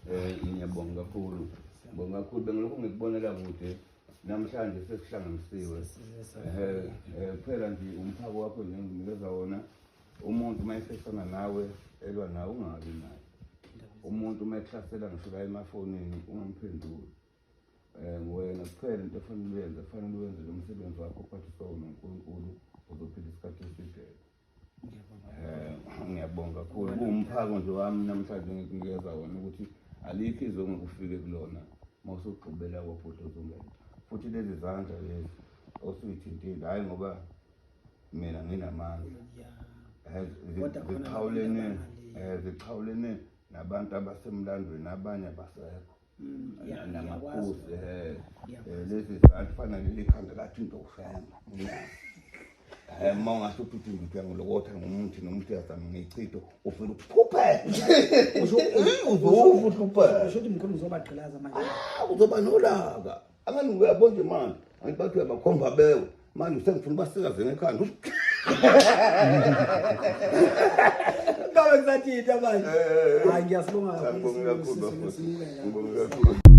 Ngiyabonga kakhulu. Ngibonga kakhulu bengilokhu ngikubonela kude namhlanje sesihlanganisiwe. Kuphela nje umphako wakho nje nginikeza wona. Umuntu mayesefana nawe elwa nawe ungabi naye. Umuntu mayekuhlasela ngisho la emafonini ungamphenduli. Wena kuphela into efanele uyenze lo msebenzi wakho ophathiswa uNkulunkulu uzophila isikhathi eside. Ngiyabonga kakhulu. Umphako nje wami namhlanje ngikunikeza wona ukuthi alikho izwe ngokufike kulona mawusugqibela kwaphoto zongena. Futhi lezi zandla lezi osuyithintile hayi ngoba mina nginamandla. Ziqhawulene nabantu abasemlandweni abanye abasekho. Namakhosi lezi zandla fana lelikhanda lathi into ufema. Mawungasho ukuthi ngikuya ngilokotha nomuntu yazama ngichitho ufuna ukuphupha. Uzophupha. Usho ukuthi mkhulu uzobagqilaza manje. Uzoba nolaka. Angani uyabona nje manje. Angibathi uyabakhomba bewe. Manje usengifuna basikaze ngekhanda. Ngabe kusathitha manje. Hayi ngiyasibonga kakhulu. Ngibonga kakhulu.